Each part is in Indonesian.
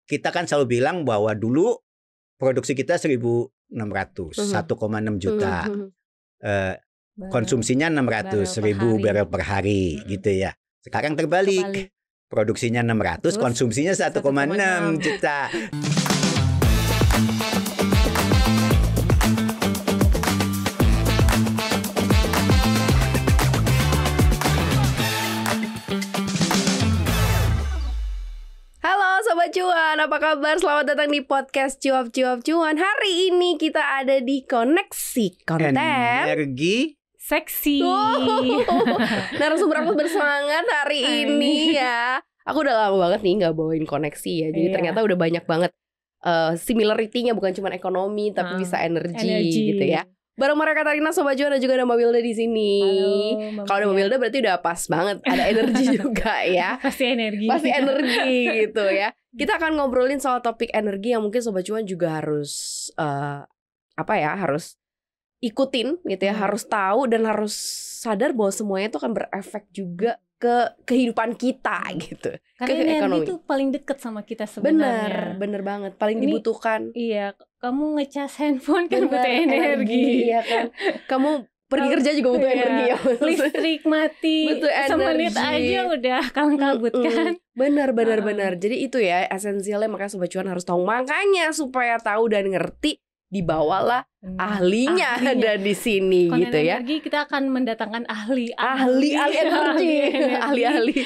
kita kan selalu bilang bahwa dulu produksi kita 1.600, 1,6 juta. Konsumsinya 600.000 barrel per hari gitu ya. Sekarang terbalik. Produksinya 600, konsumsinya 1,6 juta. Sobat Cuan, apa kabar? Selamat datang di podcast Cuap Cuan. Hari ini kita ada di Koneksi Konten Energi Seksi. Narasumber aku bersemangat hari ini ya. Aku udah lama banget nih gak bawain koneksi ya. Jadi ternyata udah banyak banget similarity-nya, bukan cuma ekonomi tapi bisa energi gitu ya. Bareng Maria Katarina, Sobat Cuan, dan juga ada Mbak Wilda di sini. Kalau ada Mbak Wilda berarti udah pas banget, ada energi juga ya. Pasti energi gitu ya. Kita akan ngobrolin soal topik energi yang mungkin Sobat Cuan juga harus harus ikutin gitu ya, harus tahu dan harus sadar bahwa semuanya itu akan berefek juga ke kehidupan kita gitu. Karena ke energi ekonomi itu paling dekat sama kita sebenarnya. Bener banget, paling dibutuhkan. Iya, kamu ngecas handphone kan butuh energi. Iya kan. Kamu pergi kerja juga butuh energi ya. Listrik mati, butuh energi. semenit aja udah kalang kabut kan. Benar. Jadi itu ya esensialnya, makanya Sobat Cuan harus tahu. Makanya supaya tahu dan ngerti, dibawalah ahlinya ada di sini. Konten gitu ya. Energi kita akan mendatangkan ahli energi, ahli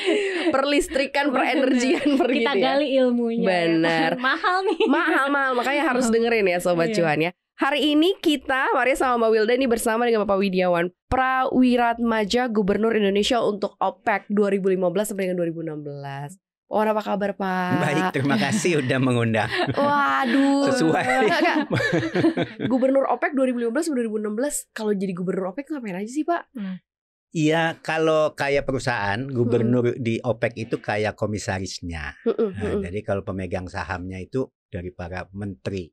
perlistrikan, perenergian, kita gali ilmunya. Benar. Mahal nih. Mahal, makanya harus dengerin ya Sobat Cuan ya. Hari ini kita, Maria sama Mbak Wilda ini bersama dengan Bapak Widiawan Prawiratmadja, Gubernur Indonesia untuk OPEC 2015 sampai dengan 2016. Apa kabar Pak? Baik, terima kasih udah mengundang. Waduh, sesuai. Gubernur OPEC 2015-2016. Kalau jadi Gubernur OPEC ngapain aja sih Pak? Iya, kalau kayak perusahaan, gubernur di OPEC itu kayak komisarisnya. Jadi kalau pemegang sahamnya itu dari para menteri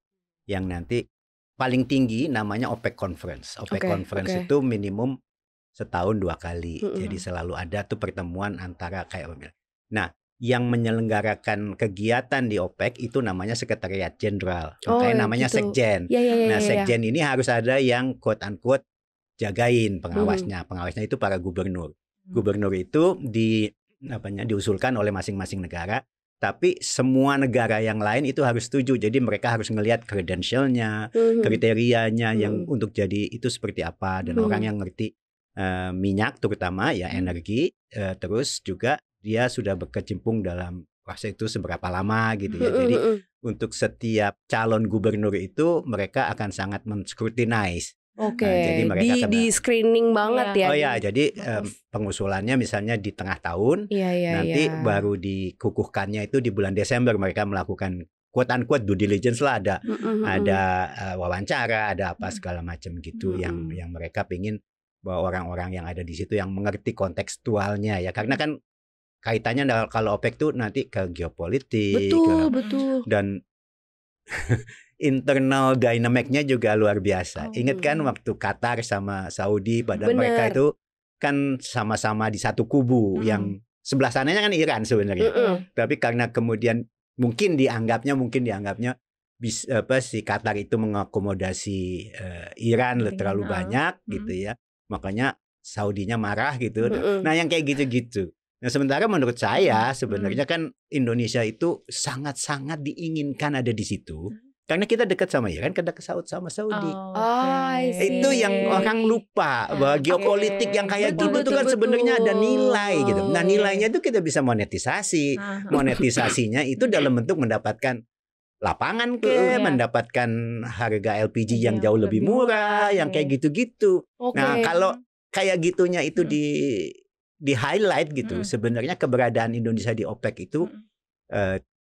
yang nanti paling tinggi namanya OPEC Conference. OPEC Conference itu minimum setahun 2 kali. Jadi selalu ada tuh pertemuan antara kayak. Nah, yang menyelenggarakan kegiatan di OPEC itu namanya Sekretariat Jenderal. Makanya namanya gitu. Sekjen. Nah, Sekjen ini harus ada yang quote-unquote jagain pengawasnya. Pengawasnya itu para gubernur. Gubernur itu diusulkan oleh masing-masing negara, tapi semua negara yang lain itu harus setuju. Jadi mereka harus ngelihat credentialnya, kriterianya yang untuk jadi itu seperti apa, dan orang yang ngerti minyak terutama ya energi, terus juga dia sudah berkecimpung dalam proses itu seberapa lama gitu ya. Jadi untuk setiap calon gubernur itu mereka akan sangat men-scrutinize. Jadi mereka di screening banget ya. Oh ya, jadi pengusulannya misalnya di tengah tahun, nanti baru dikukuhkannya itu di bulan Desember mereka melakukan quote-unquote due diligence lah, ada wawancara, ada apa segala macam gitu yang mereka pingin bahwa orang-orang yang ada di situ yang mengerti kontekstualnya ya, karena kan kaitannya kalau OPEC tuh nanti ke geopolitik, betul. Dan internal dynamic-nya juga luar biasa. Ingat kan waktu Qatar sama Saudi, padahal mereka itu kan sama-sama di satu kubu, yang sebelah sananya kan Iran sebenarnya. Tapi karena kemudian mungkin dianggapnya si Qatar itu mengakomodasi Iran terlalu banyak gitu ya. Makanya Saudinya marah gitu. Nah, yang kayak gitu-gitu. Nah, sementara menurut saya sebenarnya kan Indonesia itu sangat-sangat diinginkan ada di situ. Karena kita dekat sama Iran, kita dekat sama Saudi. Itu yang orang lupa, bahwa geopolitik yang kayak gitu itu kan sebenarnya ada nilai gitu. Nah, nilainya itu kita bisa monetisasi. Monetisasinya itu dalam bentuk mendapatkan lapangan mendapatkan harga LPG yang jauh lebih murah, yang kayak gitu-gitu. Nah, kalau kayak gitunya itu di highlight gitu, sebenarnya keberadaan Indonesia di OPEC itu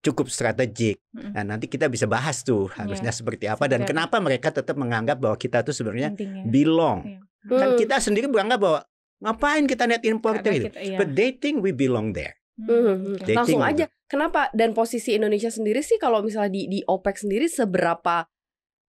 cukup strategik. Nah, nanti kita bisa bahas tuh harusnya seperti apa dan kenapa mereka tetap menganggap bahwa kita tuh sebenarnya belong. Kan kita sendiri beranggap bahwa ngapain kita net importer gitu. But they think we belong there. Langsung aja. Kenapa? Dan posisi Indonesia sendiri sih kalau misalnya di OPEC sendiri seberapa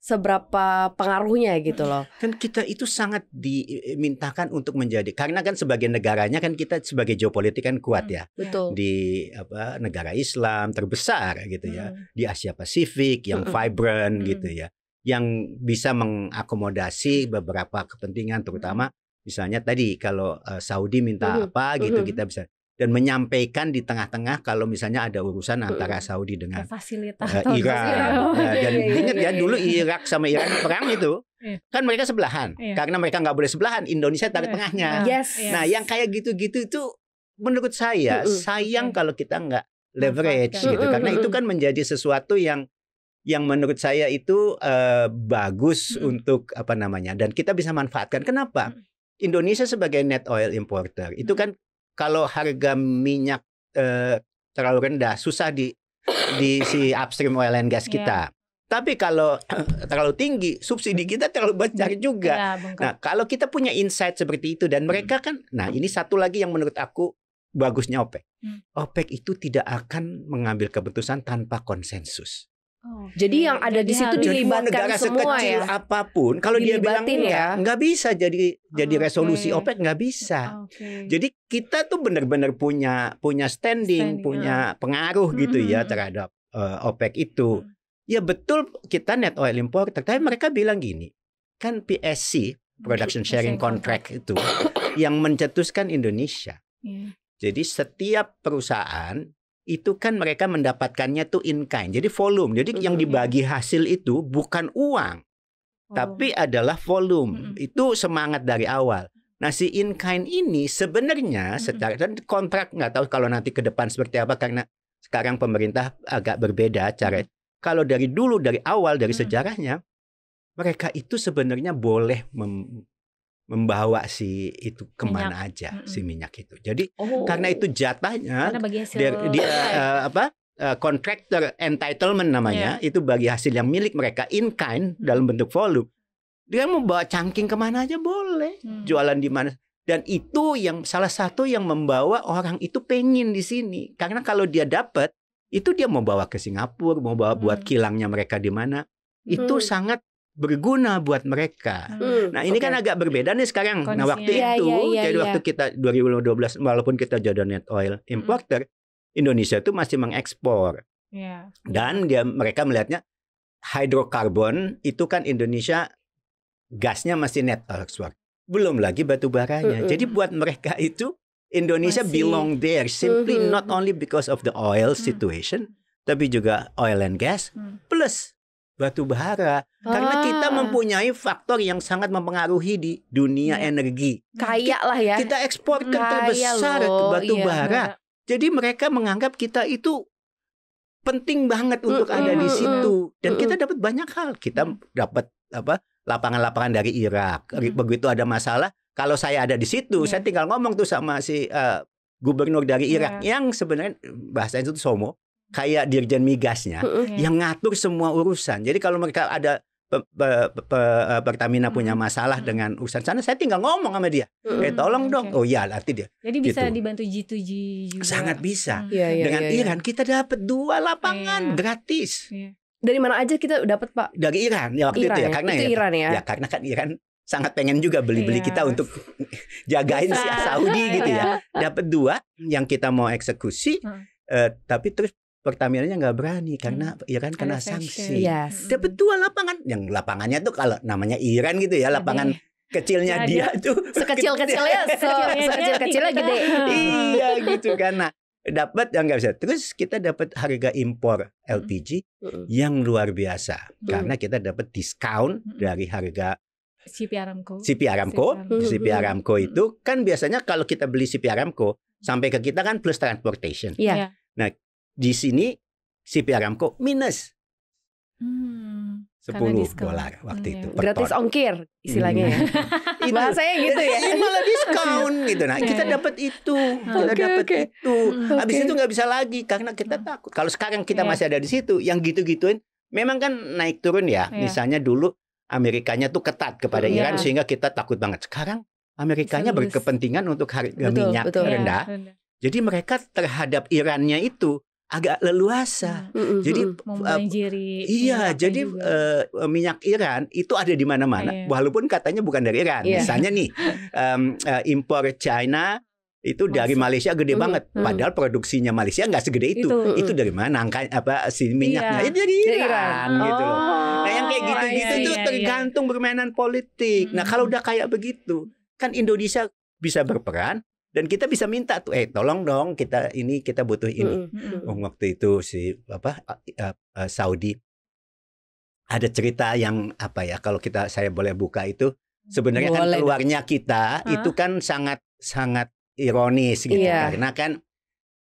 seberapa pengaruhnya gitu loh. Kan kita itu sangat dimintakan untuk menjadi, karena kan sebagai negaranya kan kita sebagai geopolitik kan kuat ya. Betul. Di negara Islam terbesar gitu ya, di Asia Pasifik yang vibrant gitu ya, yang bisa mengakomodasi beberapa kepentingan, terutama misalnya tadi kalau Saudi minta apa gitu kita bisa, dan menyampaikan di tengah-tengah kalau misalnya ada urusan antara Saudi dengan Irak. Dan ingat ya dulu Irak sama Iran perang itu kan mereka sebelahan, karena mereka nggak boleh sebelahan, Indonesia taruh tengahnya. Nah yang kayak gitu-gitu itu menurut saya sayang kalau kita nggak leverage gitu, karena itu kan menjadi sesuatu yang menurut saya itu bagus untuk apa namanya, dan kita bisa manfaatkan. Kenapa? Indonesia sebagai net oil importer itu kan kalau harga minyak terlalu rendah susah di si upstream oil and gas kita. Tapi kalau terlalu tinggi subsidi kita terlalu besar juga. Nah kalau kita punya insight seperti itu, dan mereka kan, nah ini satu lagi yang menurut aku bagusnya OPEC. OPEC itu tidak akan mengambil keputusan tanpa konsensus. Jadi yang ada di situ dilibatkan negara semua sekecil ya. apapun, kalau dia bilang nggak bisa jadi resolusi OPEC, nggak bisa. Jadi kita tuh benar-benar punya standing, punya pengaruh gitu ya terhadap OPEC itu. Ya betul kita net oil importer, tapi mereka bilang gini, kan PSC Production Sharing Contract itu yang mencetuskan Indonesia. Jadi setiap perusahaan itu kan mereka mendapatkannya tuh in kind, jadi volume. Jadi yang dibagi hasil itu bukan uang, tapi adalah volume. Itu semangat dari awal. Nah si in kind ini sebenarnya secara dan kontrak, nggak tahu kalau nanti ke depan seperti apa, karena sekarang pemerintah agak berbeda cara. Kalau dari dulu, dari awal, dari sejarahnya, mereka itu sebenarnya boleh membawa si itu kemana aja si minyak itu. Jadi karena itu jatahnya contractor entitlement namanya, itu bagi hasil yang milik mereka in kind dalam bentuk volume. Dia mau bawa cangking kemana aja boleh, jualan di mana. Dan itu yang salah satu yang membawa orang itu pengen di sini, karena kalau dia dapat itu dia mau bawa ke Singapura, mau bawa buat kilangnya mereka di mana, itu sangat berguna buat mereka. Nah ini kan agak berbeda nih sekarang. Nah waktu itu, jadi waktu kita 2012, walaupun kita jadi net oil importer, Indonesia itu masih mengekspor. Dan mereka melihatnya hidrokarbon itu kan Indonesia gasnya masih net ekspor. Belum lagi batu baranya. Jadi buat mereka itu Indonesia belong there simply not only because of the oil situation, tapi juga oil and gas plus batu bara. Karena kita mempunyai faktor yang sangat mempengaruhi di dunia energi. Kaya lah ya. Kita eksporter terbesar batu bara. Jadi mereka menganggap kita itu penting banget untuk ada di situ. Dan kita dapat banyak hal. Kita dapat lapangan-lapangan dari Irak. Begitu ada masalah, kalau saya ada di situ, saya tinggal ngomong tuh sama si gubernur dari Irak yang sebenarnya bahasanya itu SOMO, kayak dirjen migasnya, yang ngatur semua urusan. Jadi kalau mereka ada Pertamina punya masalah dengan urusan sana, saya tinggal ngomong sama dia, tolong dong. Oh iya, arti dia. Jadi bisa gitu. dibantu G2G juga. Sangat bisa. Dengan Iran kita dapat 2 lapangan gratis. Dari mana aja kita dapat, Pak? Dari Iran ya waktu Iran, itu ya, karena itu Iran ya. Ya karena kan Iran sangat pengen juga beli-beli kita untuk jagain si Saudi gitu ya. Dapat 2 yang kita mau eksekusi, tapi terus Pertamina-nya nggak berani karena Iran kena sanksi. Dapat 2 lapangan, yang lapangannya tuh kalau namanya Iran gitu ya, lapangan kecilnya dia tuh sekecil-kecilnya sekecil-kecilnya gede. Iya gitu kan. Nah, dapat yang nggak bisa. Terus kita dapat harga impor LPG yang luar biasa karena kita dapat diskon dari harga CP Aramco. CP Aramco itu kan biasanya kalau kita beli CP Aramco sampai ke kita kan plus transportation. Nah, di sini CP Aramco minus $10 waktu itu. Gratis ongkir istilahnya ya. Bahasanya gitu ya. Malah diskon gitu. Nah, kita dapat itu. Kita dapat itu. Habis itu nggak bisa lagi karena kita takut. Kalau sekarang kita masih ada di situ, yang gitu-gituin memang kan naik turun ya. Misalnya dulu Amerikanya tuh ketat kepada Iran sehingga kita takut banget. Sekarang Amerikanya berkepentingan untuk harga minyak rendah. Jadi mereka terhadap Irannya itu agak leluasa. Jadi membanjiri. jadi minyak Iran itu ada di mana-mana, walaupun katanya bukan dari Iran. Misalnya nih impor China itu dari Malaysia gede banget, padahal produksinya Malaysia nggak segede itu. Itu dari mana si minyaknya? Dari Iran gitu loh. Nah yang kayak gitu-gitu tuh tergantung permainan politik. Nah kalau udah kayak begitu, kan Indonesia bisa berperan dan kita bisa minta tuh, tolong dong kita butuh ini. Waktu itu si Saudi ada cerita yang kalau saya boleh buka itu sebenarnya kan keluarnya kita itu kan sangat ironis gitu, karena kan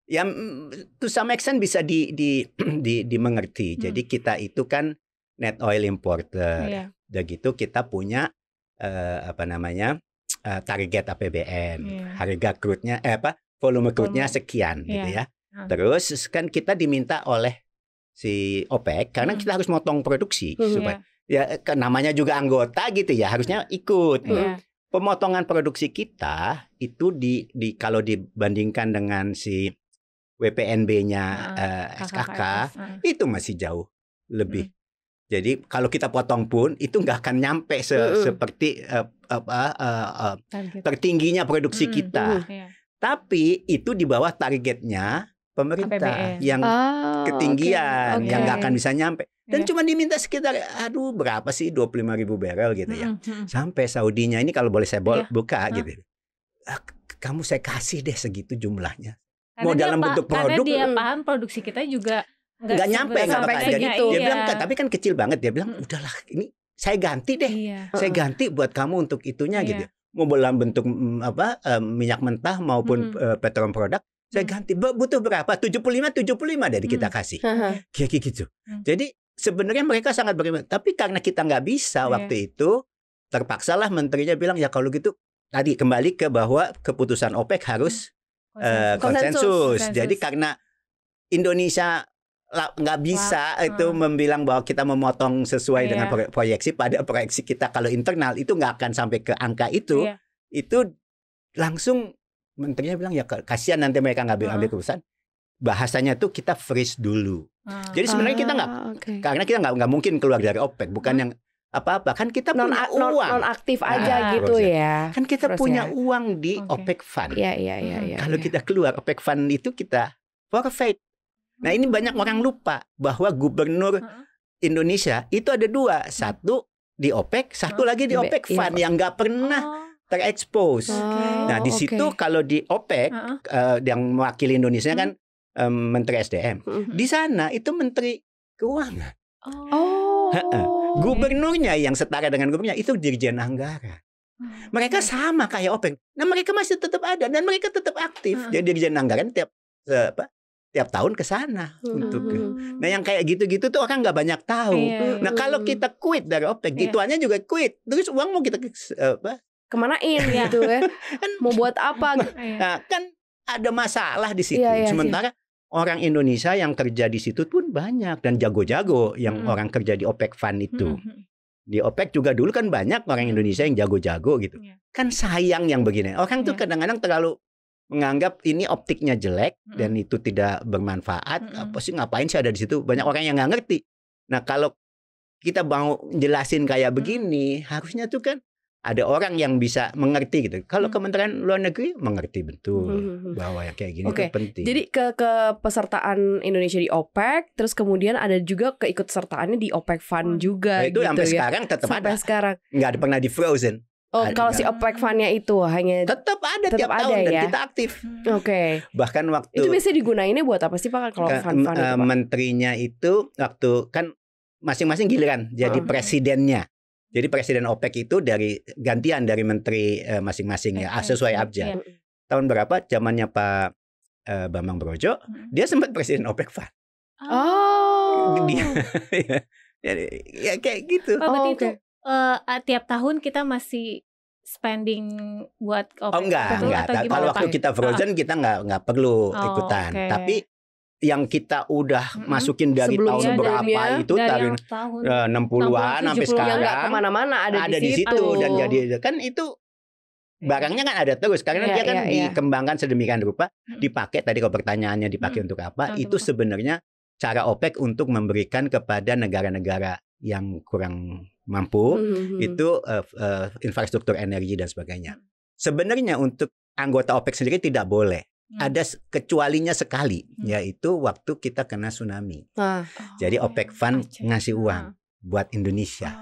ya to some extent bisa dimengerti. Jadi kita itu kan net oil importer, udah gitu kita punya target APBN, harga crude-nya volume crude-nya sekian gitu ya. Terus kan kita diminta oleh si OPEC karena kita harus motong produksi supaya ya namanya juga anggota gitu ya, harusnya ikut. Pemotongan produksi kita itu kalau dibandingkan dengan si WPNB-nya SKK itu masih jauh lebih. Jadi kalau kita potong pun itu nggak akan nyampe seperti tertingginya produksi kita. Tapi itu di bawah targetnya pemerintah yang ketinggian, yang nggak akan bisa nyampe. Dan cuma diminta sekitar berapa sih 25.000 barrel gitu ya. Sampai Saudinya ini kalau boleh saya buka gitu. Kamu saya kasih deh segitu jumlahnya. Karena mau dalam bentuk produk. Karena dia paham produksi kita juga nggak nyampe jadi dia bilang tapi kan kecil banget. Dia bilang udahlah ini saya ganti deh. Saya ganti buat kamu untuk itunya gitu. Mau dalam bentuk minyak mentah maupun petroleum produk. Saya ganti butuh berapa? 75 dari kita kasih. Kayak gitu. Jadi sebenarnya mereka sangat beriman, tapi karena kita nggak bisa waktu itu, terpaksalah menterinya bilang ya kalau gitu tadi kembali ke bahwa keputusan OPEC harus konsensus. Jadi karena Indonesia nggak bisa itu membilang bahwa kita memotong sesuai dengan proyeksi, pada proyeksi kita kalau internal itu nggak akan sampai ke angka itu, itu langsung menterinya bilang ya kasihan nanti mereka nggak ambil keputusan. Bahasanya tuh kita freeze dulu. Jadi sebenarnya kita karena kita nggak mungkin keluar dari OPEC, bukan yang apa-apa. Kan kita punya uang. Non-aktif aja gitu ya. Kan kita punya uang di OPEC Fund. Kalau kita keluar OPEC Fund itu kita forfeit. Nah ini banyak orang lupa bahwa gubernur Indonesia itu ada dua. Satu di OPEC, satu lagi di OPEC Fund yang nggak pernah terekspos. Nah di situ kalau di OPEC yang mewakili Indonesia kan Menteri SDM. Di sana itu Menteri Keuangan. Gubernurnya yang setara dengan gubernurnya itu Dirjen Anggaran. Mereka sama kayak OPEC. Nah mereka masih tetap ada dan mereka tetap aktif. Jadi Dirjen Anggaran tiap tahun ke sana untuk. Nah yang kayak gitu-gitu tuh orang nggak banyak tahu. Nah kalau kita quit dari OPEC, gituannya juga quit. Terus uang mau kita kemanain gitu kan? Mau buat apa? Nah, kan ada masalah di situ. Sementara orang Indonesia yang kerja di situ pun banyak dan jago-jago yang orang kerja di OPEC Fund itu. Di OPEC juga dulu kan banyak orang Indonesia yang jago-jago gitu. Kan sayang yang begini. Orang tuh kadang-kadang terlalu menganggap ini optiknya jelek dan itu tidak bermanfaat. Apa sih ngapain sih ada di situ? Banyak orang yang nggak ngerti. Nah kalau kita mau jelasin kayak begini, harusnya tuh kan ada orang yang bisa mengerti gitu. Kalau Kementerian Luar Negeri mengerti betul bahwa yang kayak gini itu penting. Jadi kepesertaan Indonesia di OPEC, terus kemudian ada juga keikutsertaannya di OPEC Fund juga. Nah, itu gitu sampai sekarang tetap ada. Sekarang nggak ada pernah di frozen. Kalau si OPEC Fund-nya itu hanya tetap ada tiap tahun dan kita aktif. Bahkan waktu itu biasanya digunainnya buat apa sih Pak kalau fund itu, Pak? Menterinya itu waktu kan masing-masing giliran jadi presidennya. Jadi presiden OPEC itu gantian dari menteri masing-masing ya, sesuai abjad. Tahun berapa zamannya Pak Bambang Brojo, dia sempat presiden OPEC Fund. Dia ya kayak gitu. Berarti itu tiap tahun kita masih spending buat OPEC? Enggak. Kalau waktu kita frozen kita nggak perlu ikutan. Tapi yang kita udah masukin dari tahun berapa itu dari 60-an sampai sekarang nggak kemana-mana ada di situ dan jadi kan itu barangnya kan ada terus karena dia kan dikembangkan sedemikian rupa, dipakai tadi kalau pertanyaannya dipakai untuk apa? Itu sebenarnya cara OPEC untuk memberikan kepada negara-negara yang kurang mampu itu infrastruktur energi dan sebagainya. Sebenarnya untuk anggota OPEC sendiri tidak boleh. Ada kecualinya sekali, yaitu waktu kita kena tsunami. Jadi OPEC Fund ngasih uang buat Indonesia.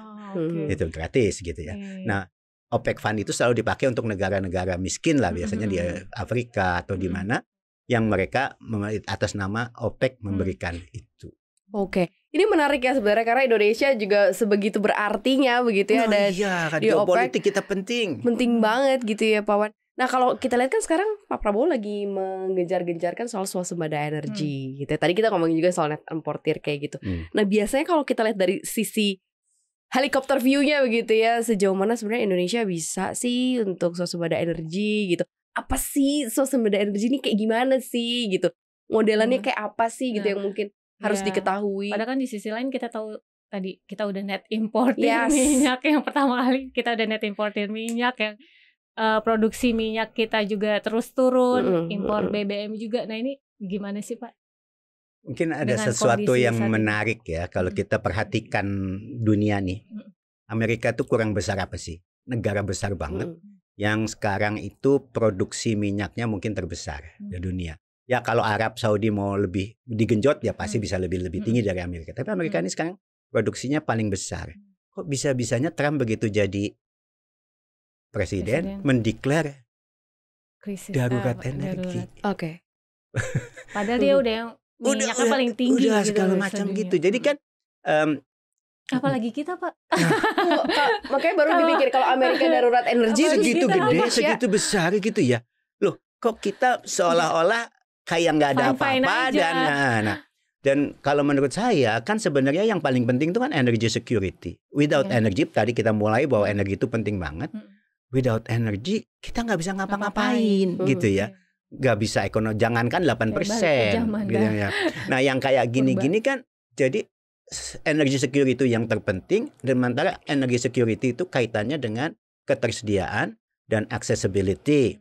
Itu gratis gitu ya. Nah, OPEC Fund itu selalu dipakai untuk negara-negara miskin lah, biasanya di Afrika atau di mana yang mereka atas nama OPEC memberikan itu. Oke, ini menarik ya sebenarnya karena Indonesia juga sebegitu berartinya begitu ya. Dan di geopolitik kita penting banget gitu ya Pak Wan. Nah kalau kita lihat kan sekarang Pak Prabowo lagi menggencar-gencarkan soal swasembada energi gitu. Tadi kita ngomongin juga soal net importer kayak gitu. Nah biasanya kalau kita lihat dari sisi helikopter view-nya begitu ya, sejauh mana sebenarnya Indonesia bisa sih untuk swasembada energi gitu. Apa sih swasembada energi ini kayak gimana sih gitu. Modelannya kayak apa sih gitu yang mungkin harus diketahui. Padahal kan di sisi lain kita tahu tadi kita udah net importer minyak yang pertama kali, kita udah net importer minyak yang produksi minyak kita juga terus turun, impor BBM juga. Nah ini gimana sih Pak? Mungkin ada sesuatu yang menarik ya kalau kita perhatikan dunia nih. Amerika itu kurang besar apa sih? Negara besar banget yang sekarang itu produksi minyaknya mungkin terbesar di dunia. Ya kalau Arab Saudi mau lebih digenjot ya pasti bisa lebih tinggi dari Amerika. Tapi Amerika ini sekarang produksinya paling besar. Kok bisa-bisanya Trump begitu jadi presiden mendeklar darurat energi? Oke. Padahal dia udah yang minyaknya paling tinggi udah segala macam gitu. Jadi kan apalagi kita Pak. Makanya baru dipikir kalau Amerika darurat energi segitu gede, segitu besar gitu ya. Loh, kok kita seolah-olah kayak nggak ada apa-apa dan kalau menurut saya kan sebenarnya yang paling penting itu kan energy security. Without energy, tadi kita mulai bahwa energi itu penting banget. Without energy kita nggak bisa ngapa-ngapain gitu ya. Nggak bisa ekonomi, jangankan 8% gitu ya. Nah yang kayak gini-gini kan jadi energy security itu yang terpenting. Dan sementara energy security itu kaitannya dengan ketersediaan dan accessibility.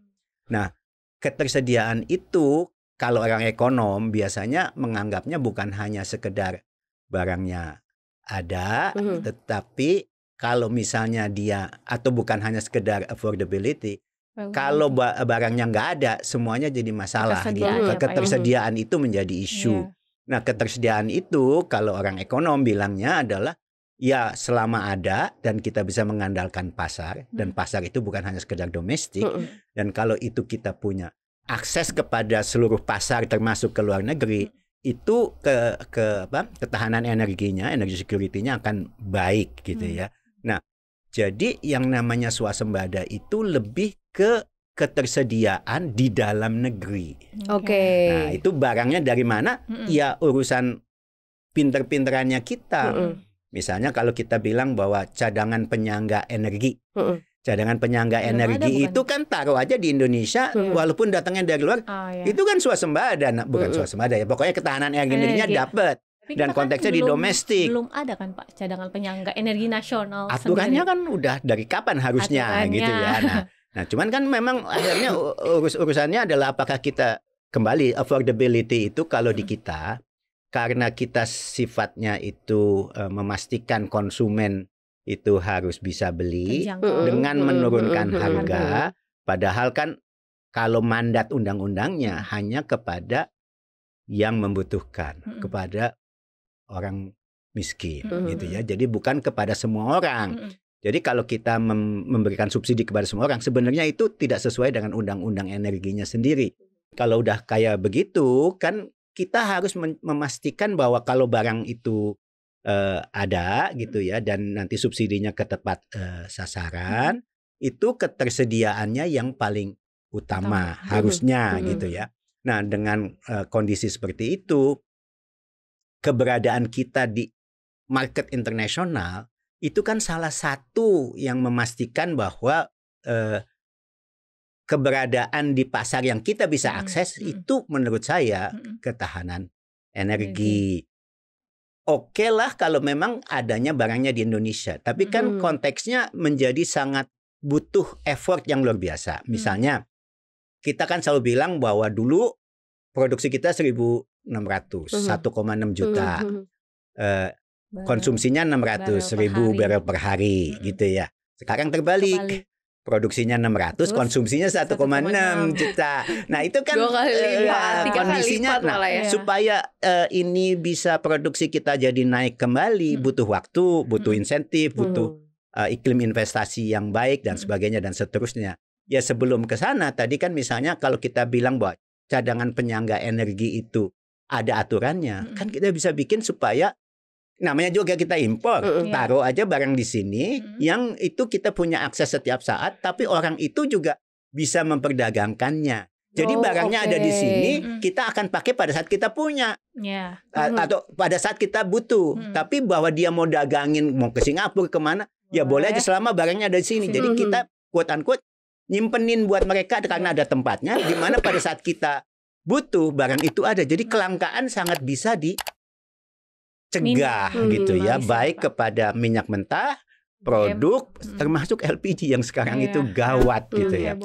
Nah ketersediaan itu kalau orang ekonom biasanya menganggapnya bukan hanya sekedar barangnya ada, tetapi kalau misalnya dia atau bukan hanya sekedar affordability, kalau barangnya nggak ada, semuanya jadi masalah. Ketersediaan itu menjadi isu. Nah, ketersediaan itu kalau orang ekonom bilangnya adalah ya selama ada dan kita bisa mengandalkan pasar dan pasar itu bukan hanya sekedar domestik dan kalau itu kita punya akses kepada seluruh pasar termasuk ke luar negeri, itu ketahanan energinya, energy security-nya akan baik gitu ya. Nah, jadi yang namanya swasembada itu lebih ke ketersediaan di dalam negeri. Nah, itu barangnya dari mana? Ya urusan pinter-pinterannya kita. Misalnya kalau kita bilang bahwa cadangan penyangga energi. Cadangan penyangga energi itu kan taruh aja di Indonesia walaupun datangnya dari luar. Itu kan swasembada, bukan swasembada ya. Pokoknya ketahanan energinya dapat. Dan konteksnya di domestik. Belum ada kan Pak cadangan penyangga energi nasional. Aturannya kan udah dari kapan harusnya gitu ya. Nah, cuman kan memang akhirnya urusannya adalah apakah kita kembali affordability itu kalau di kita karena kita sifatnya itu memastikan konsumen itu harus bisa beli dengan menurunkan harga. Padahal kan kalau mandat undang-undangnya hanya kepada yang membutuhkan, kepada orang miskin gitu ya. Jadi bukan kepada semua orang. Jadi kalau kita memberikan subsidi kepada semua orang, sebenarnya itu tidak sesuai dengan undang-undang energinya sendiri. Kalau udah kayak begitu kan kita harus memastikan bahwa kalau barang itu ada gitu ya dan nanti subsidinya ke tepat sasaran, itu ketersediaannya yang paling utama harusnya gitu ya. Nah dengan kondisi seperti itu, keberadaan kita di market internasional itu kan salah satu yang memastikan bahwa keberadaan di pasar yang kita bisa akses itu menurut saya ketahanan energi. Oke lah kalau memang adanya barangnya di Indonesia, tapi kan konteksnya menjadi sangat butuh effort yang luar biasa. Misalnya kita kan selalu bilang bahwa dulu produksi kita 1.600, 1,6 juta. Konsumsinya 600.000 barel per hari gitu ya. Sekarang terbalik. Produksinya 600, konsumsinya 1,6 juta. Nah, itu kan kondisinya supaya ini bisa produksi kita jadi naik kembali, butuh waktu, butuh insentif, butuh iklim investasi yang baik dan sebagainya dan seterusnya. Ya sebelum ke sana tadi kan misalnya kalau kita bilang bahwa cadangan penyangga energi itu ada aturannya, kan kita bisa bikin supaya namanya juga kita impor, taruh aja barang di sini yang itu kita punya akses setiap saat, tapi orang itu juga bisa memperdagangkannya. Jadi barangnya ada di sini, kita akan pakai pada saat kita punya, atau pada saat kita butuh. Tapi bahwa dia mau dagangin, mau ke Singapura kemana, ya boleh aja selama barangnya ada di sini. Jadi kita quote unquote nyimpenin buat mereka karena ada tempatnya, di mana pada saat kita butuh barang itu ada. Jadi kelangkaan sangat bisa dicegah gitu ya, baik kepada minyak mentah, produk, termasuk LPG yang sekarang itu gawat gitu ya.